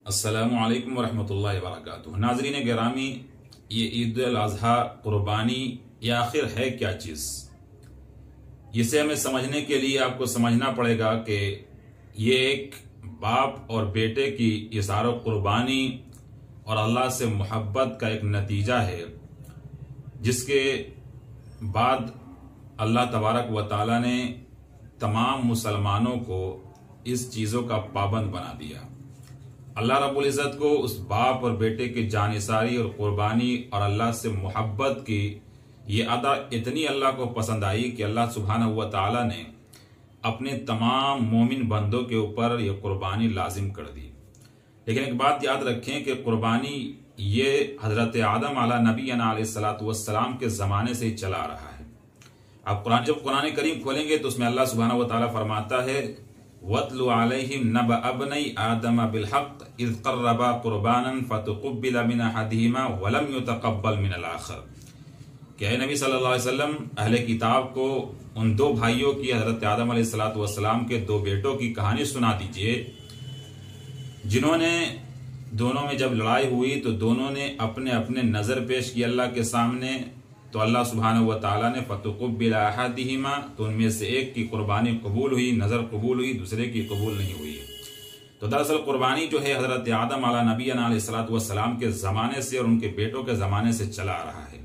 अस्सलामुअलैकुम वरहमतुल्लाहि वबरकातुहू। नाज़रीन गिरामी, ये ईद उल अज़हा कुर्बानी ये आखिर है क्या चीज़? इसे हमें समझने के लिए आपको समझना पड़ेगा कि ये एक बाप और बेटे की इज़हार कुर्बानी और अल्लाह से मोहब्बत का एक नतीजा है, जिसके बाद अल्लाह तबारक व तआला ने तमाम मुसलमानों को इस चीज़ों का पाबंद बना दिया। अल्लाह रब्बुल इज़्ज़त को उस बाप और बेटे की जानिसारी और कुर्बानी और अल्लाह से मोहब्बत की ये अदा इतनी अल्लाह को पसंद आई कि अल्लाह सुब्हानहू व तआला ने अपने तमाम मोमिन बंदों के ऊपर ये कुर्बानी लाजिम कर दी। लेकिन एक बात याद रखें कि कुर्बानी ये हज़रत आदम अला नबीना अलैहिस्सलातु वस्सलाम के ज़माने से ही चला आ रहा है। आप जब कुरान करीम खोलेंगे तो उसमें अल्लाह सुब्हानहू व तआला फरमाता है, वत्लु अलैहिम नबअ अब्नई आदम बिलहक़ इज़ क़र्रबा क़ुरबानन फ़तुक़ुब्बिल मिन अहदिहिमा व लम युतक़ब्बल मिनल आख़र। कि ऐ नबी सल्लल्लाहु अलैहि वसल्लम, अहले किताब को उन दो भाइयों की, हज़रत आदम अलैहिस्सलातु वस्सलाम के दो बेटों की कहानी सुना दीजिए, जिन्होंने दोनों में जब लड़ाई हुई तो दोनों ने अपने अपने नज़र पेश की अल्लाह के सामने। तो अल्लाह सुब्हानहू व तआला ने फ़तुक़ुब्बिल अहदिहिमा, तो उनमें से एक की कुर्बानी कबूल हुई, नज़र कबूल हुई, दूसरे की कबूल नहीं हुई। तो दरअसल कुर्बानी जो है हज़रत आदम अला नबीना अलैहिस्सलातु वस्सलाम के ज़माने से और उनके बेटों के ज़माने से चला आ रहा है।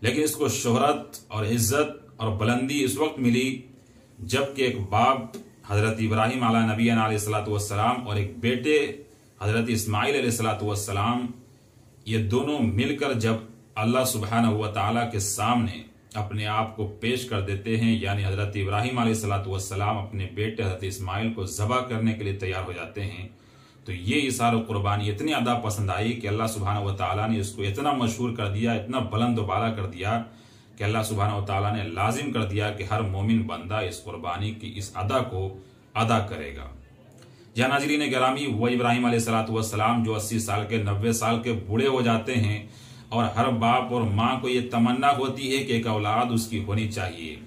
लेकिन इसको शोहरत और इज़्ज़त और बुलंदी इस वक्त मिली जबकि एक बाप हज़रत इब्राहीम अला नबीना अलैहिस्सलातु वस्सलाम और एक बेटे हज़रत इस्माईल अलैहिस्सलातु वस्सलाम, ये दोनों मिलकर जब अल्लाह सुब्हानहू व तआला के सामने अपने आप को पेश कर देते हैं, यानी हज़रत इब्राहीम अलैहिस्सलातु वस्सलाम अपने बेटे हज़रत इस्माईल को ज़बह करने के लिए तैयार हो जाते हैं, तो ये इज़हार कुर्बानी इतनी अदा पसंद आई कि अल्लाह सुब्हानहू व तआला ने इसको इतना मशहूर कर दिया, इतना बुलंद बाला कर दिया कि अल्लाह सुब्हानहू व तआला ने लाजिम कर दिया कि हर मोमिन बंदा इस कुर्बानी की इस अदा को अदा करेगा। या नाज़रीन गिरामी, वो इब्राहीम अलैहिस्सलातु वस्सलाम जो 80 साल के 90 साल के बूढ़े हो जाते हैं और हर बाप और माँ को ये तमन्ना होती है कि एक औलाद उसकी होनी चाहिए।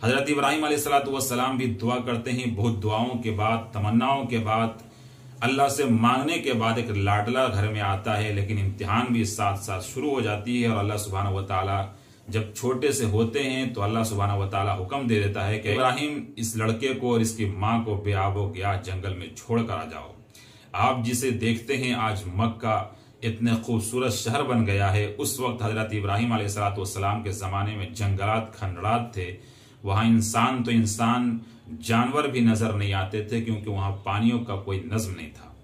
हज़रत इब्राहीम अलैहिस्सलातु वस्सलाम भी दुआ करते हैं, बहुत दुआओं के बाद, तमन्नाओं के बाद, अल्लाह से मांगने के बाद एक लाडला घर में आता है। लेकिन इम्तिहान भी साथ साथ शुरू हो जाती है और अल्लाह सुब्हानहू व तआला जब छोटे से होते हैं तो अल्लाह सुब्हानहू व तआला हुक्म दे देता है कि इब्राहीम, इस लड़के को और इसकी माँ को बेआबो गया जंगल में छोड़ कर आ जाओ। आप जिसे देखते हैं आज मक्का इतने खूबसूरत शहर बन गया है, उस वक्त हज़रत इब्राहीम अलैहिस्सलातु वस्सलाम के ज़माने में जंगलात खंडरात थे। वहाँ इंसान तो इंसान, जानवर भी नजर नहीं आते थे, क्योंकि वहाँ पानियों का कोई नज़्म नहीं था।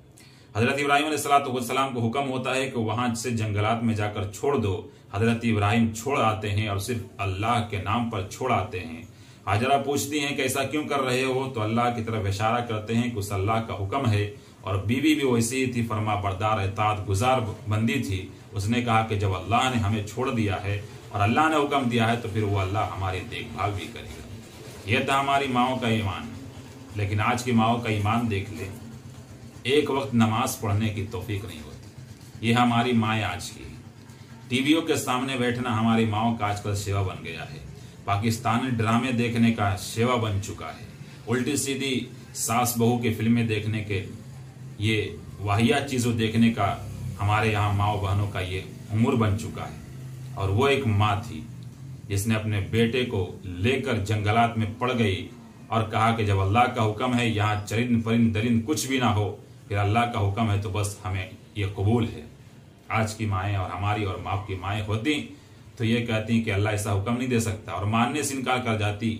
हज़रत इब्राहीम अलैहिस्सलातु वस्सलाम को हुक्म होता है कि वहाँ से जंगलात में जाकर छोड़ दो। हज़रत इब्राहीम छोड़ आते हैं और सिर्फ अल्लाह के नाम पर छोड़ आते हैं। हाजरा पूछती हैं कि ऐसा क्यों कर रहे हो? तो अल्लाह की तरफ इशारा करते हैं कि उस अल्लाह का हुक्म है, और बीवी भी वैसी ही थी, फरमा बरदार इताअत गुजार बंदी थी। उसने कहा कि जब अल्लाह ने हमें छोड़ दिया है और अल्लाह ने हुक्म दिया है तो फिर वो अल्लाह हमारी देखभाल भी करेगा। यह था हमारी माओ का ईमान। लेकिन आज की माओ का ईमान देख ले, एक वक्त नमाज पढ़ने की तौफीक नहीं होती। ये हमारी माएँ आज की। टीवियों के सामने बैठना हमारी माओ का आजकल सेवा बन गया है। पाकिस्तानी ड्रामे देखने का सेवा बन चुका है। उल्टी सीधी सास बहू की फिल्में देखने के, ये वाहियात चीज़ों देखने का हमारे यहाँ माओ बहनों का ये उम्र बन चुका है। और वो एक माँ थी जिसने अपने बेटे को लेकर जंगलात में पड़ गई और कहा कि जब अल्लाह का हुक्म है, यहाँ चरिंद परिंद दरिंद कुछ भी ना हो, फिर अल्लाह का हुक्म है तो बस हमें ये कबूल है। आज की माएँ और हमारी और बाप की माएँ होती तो ये कहती कि अल्लाह ऐसा हुक्म नहीं दे सकता, और मानने से इनकार कर जाती।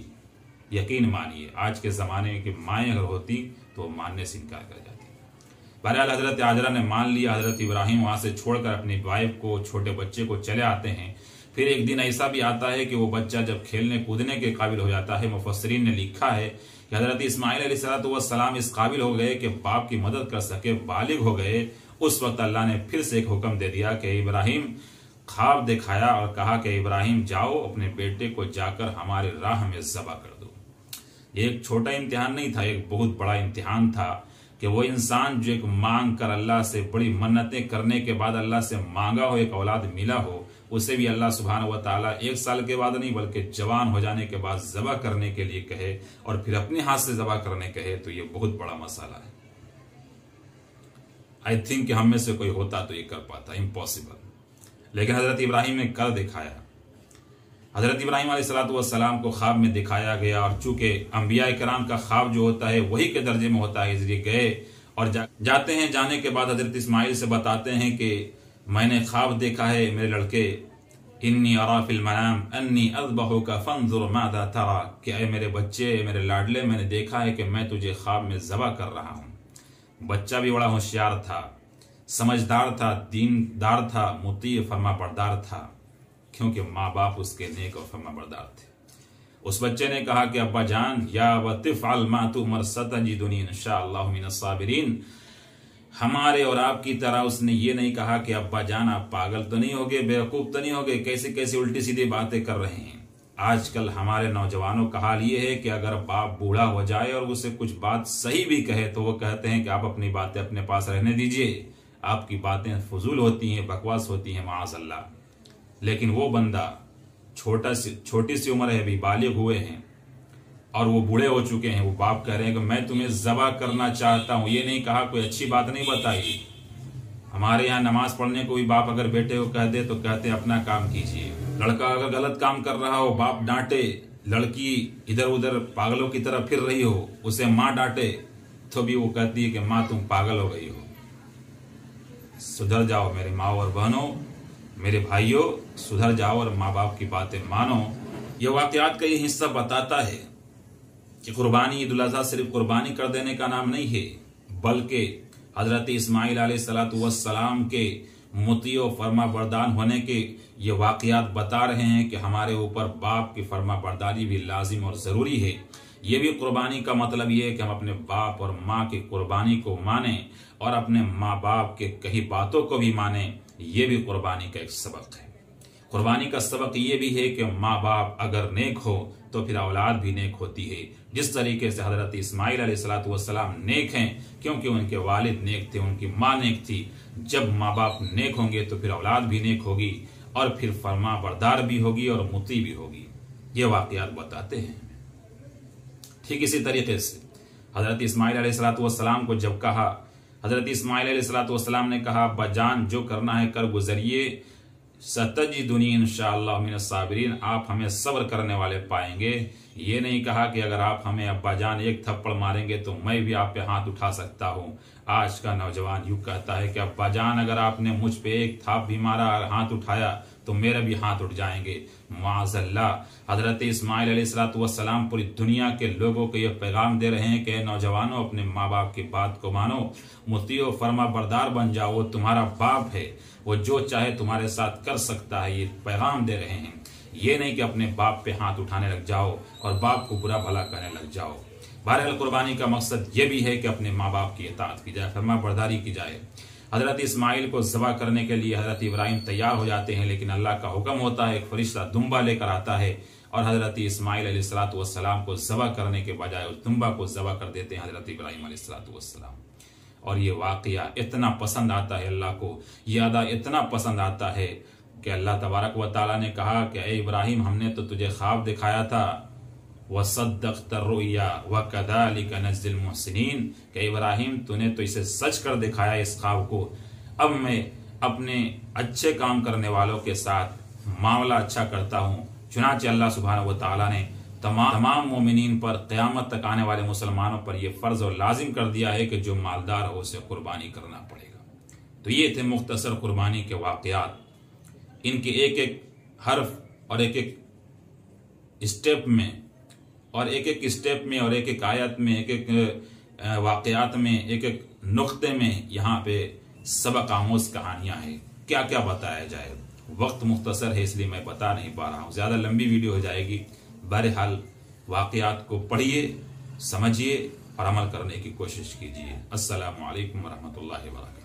यकीन मानिए, आज के ज़माने की माएँ अगर होती तो मानने से इनकार कर जाती। बहरहाल हज़रत हाजरा ने मान लिया। हज़रत इब्राहीम वहाँ से छोड़कर अपनी वाइफ को, छोटे बच्चे को चले आते हैं। फिर एक दिन ऐसा भी आता है कि वो बच्चा जब खेलने कूदने के काबिल हो जाता है, मुफस्सिरीन ने लिखा है कि हज़रत इस्माईल अलैहिस्सलातु वस्सलाम इस काबिल हो गए कि बाप की मदद कर सके, बालिग हो गए। उस वक्त अल्लाह ने फिर से एक हुक्म दे दिया कि इब्राहीम, ख्वाब दिखाया और कहा कि इब्राहीम जाओ, अपने बेटे को जाकर हमारे राह में ज़बह कर दो। ये एक छोटा इम्तिहान नहीं था, एक बहुत बड़ा इम्तिहान था कि वो इंसान जो एक मांग कर अल्लाह से बड़ी मन्नतें करने के बाद अल्लाह से मांगा हो, एक औलाद मिला हो, उसे भी अल्लाह सुब्हानहू व तआला 1 साल के बाद नहीं बल्कि जवान हो जाने के बाद ज़बह करने के लिए कहे और फिर अपने हाथ से ज़बह करने कहे, तो ये बहुत बड़ा मसाला है। आई थिंक कि हम में से कोई होता तो ये कर पाता, इम्पॉसिबल। लेकिन हजरत इब्राहिम ने कर दिखाया। हजरत इब्राहिम अलैहिस्सलाम को ख्वाब में दिखाया गया, और चूंकि अंबिया किराम का ख्वाब जो होता है वही के दर्जे में होता है, इसलिए गए और जाते हैं। जाने के बाद हजरत इस्माइल से बताते हैं कि मैंने ख्वाब देखा है मेरे लड़के, इन्नी अरा फिल मनाम अन्नी अज़बहुका फंजुर माज़ा तरा, कि ऐ मेरे बच्चे, मेरे लाडले, मैंने देखा है कि मैं तुझे ख्वाब में ज़बह कर रहा हूँ। बच्चा भी बड़ा होशियार था, समझदार था, दीनदार था, मुती फरमा बरदार था, क्योंकि माँ बाप उसके नेक और फरमा बरदार थे। उस बच्चे ने कहा कि अब्बा जान, या वतिफ़अल मा तुमर सतजिदुनी इंशाअल्लाहु मिनस साबिरीन। हमारे और आपकी तरह उसने ये नहीं कहा कि अब्बा जान आप पागल तो नहीं होगे, बेवकूफ तो नहीं होगे, कैसे कैसे उल्टी सीधी बातें कर रहे हैं। आजकल हमारे नौजवानों का हाल ये है कि अगर बाप बूढ़ा हो जाए और उसे कुछ बात सही भी कहे तो वो कहते हैं कि आप अपनी बातें अपने पास रहने दीजिए, आपकी बातें फजूल होती हैं, बकवास होती हैं, माअज़ल्लाह। लेकिन वो बंदा छोटी सी उम्र है, अभी बालिग हुए हैं और वो बूढ़े हो चुके हैं, वो बाप कह रहे हैं कि मैं तुम्हें ज़बह करना चाहता हूं। ये नहीं कहा, कोई अच्छी बात नहीं बताई। हमारे यहाँ नमाज पढ़ने को भी बाप अगर बेटे को कह दे तो कहते हैं अपना काम कीजिए। लड़का अगर गलत काम कर रहा हो, बाप डांटे, लड़की इधर उधर पागलों की तरह फिर रही हो, उसे माँ डांटे तो भी वो कहती है कि माँ तुम पागल हो गई हो। सुधर जाओ मेरे माँ और बहनों, मेरे भाइयों, सुधर जाओ और माँ बाप की बातें मानो। ये वाकयात का ये हिस्सा बताता है कि कुर्बानी, ईद उल अज़हा सिर्फ कुर्बानी कर देने का नाम नहीं है, बल्कि हजरत इस्माइल अलैहिस्सलाम के मुती और फरमा बरदार होने के ये वाकयात बता रहे हैं कि हमारे ऊपर बाप की फरमा बरदारी भी लाजिम और ज़रूरी है। ये भी कुर्बानी का मतलब ये है कि हम अपने बाप और माँ की कुर्बानी को माने और अपने माँ बाप के कही बातों को भी माने। ये भी कुर्बानी का एक सबक है। कुर्बानी का सबक ये भी है कि माँ बाप अगर नेक हो तो फिर औलाद भी नेक होती है। जिस तरीके से हजरत इस्माइल अलैहिस्सलाम नेक हैं क्योंकि उनके वालिद नेक थे, उनकी माँ नेक थी। जब माँ बाप नेक होंगे तो फिर औलाद भी नेक होगी और फिर फरमा बरदार भी होगी और मुती भी होगी। ये वाकयात बताते हैं। ठीक इसी तरीके से हजरत इस्माइल अलैहिस्सलाम को जब कहा, हजरत इस्माइल अलैहिस्सलाम ने कहा अब्बा जान जो करना है कर गुजरिए, सतजिदुनी इंशाअल्लाहु मिनस साबिरीन, आप हमें सब्र करने वाले पाएंगे। ये नहीं कहा कि अगर आप हमें अब्बा जान एक थप्पड़ मारेंगे तो मैं भी आप पे हाथ उठा सकता हूँ। आज का नौजवान यूँ कहता है कि अब्बा जान अगर आपने मुझ पे एक थाप भी मारा, हाथ उठाया तो मेरे भी हाथ उठ जाएंगे। माअज़ल्लाह। हजरत इस्माइल अलैहिस्सलाम पूरी दुनिया के लोगों को यह पैगाम दे रहे हैं कि नौजवानों अपने माँ बाप की बात को मानो, मुतीओ फरमा बरदार बन जाओ। वो तुम्हारा बाप है, वो जो चाहे तुम्हारे साथ कर सकता है। ये पैगाम दे रहे हैं। ये नहीं कि अपने बाप पे हाथ उठाने लग जाओ और बाप को बुरा भला करने लग जाओ। बहरहाल कुर्बानी का मकसद ये भी है कि अपने माँ बाप की इताअत की जाए, फरमा बरदारी की जाए। हजरत इस्माइल को ज़बह करने के लिए हजरत इब्राहिम तैयार हो जाते हैं, लेकिन अल्लाह का हुक्म होता है, एक फरिश्ता दुम्बा लेकर आता है और हजरत इस्माइल अलैहिस्सलाम को ज़बह करने के बजाय उस दुम्बा को ज़बह कर देते हैं हजरत इब्राहिम अलैहिस्सलाम। और ये वाकया इतना पसंद आता है अल्लाह को, ये अदा इतना पसंद आता है कि अल्लाह तबारक व तआला ने कहा कि ए इब्राहिम हमने तो तुझे ख्वाब दिखाया था, वसद्दक़्त रुया वकज़ालिक नज़्ज़िल मुहसिनीन, कि इब्राहिम तूने तो इसे सच कर दिखाया इस ख्वाब को। अब मैं अपने अच्छे काम करने वालों के साथ मामला अच्छा करता हूँ। चुनांचे अल्लाह सुब्हानहू व तआला ने तमाम मोमिनीन पर क़यामत तक आने वाले मुसलमानों पर यह फ़र्ज और लाजिम कर दिया है कि जो मालदार हो उसे कुर्बानी करना पड़ेगा। तो ये थे मुख्तसर कुर्बानी के वाक़यात। इनके एक एक हर्फ और एक एक स्टेप में और एक एक स्टेप में और एक एक आयत में, एक एक वाक़यात में, एक एक नुक्ते में यहाँ पे सबक आमोज कहानियाँ हैं। क्या क्या बताया जाए, वक्त मुख्तसर है इसलिए मैं बता नहीं पा रहा हूँ, ज़्यादा लंबी वीडियो हो जाएगी। बहरहाल वाक़यात को पढ़िए, समझिए और अमल करने की कोशिश कीजिए। अस्सलामु अलैकुम व रहमतुल्लाहि व बरकातहू।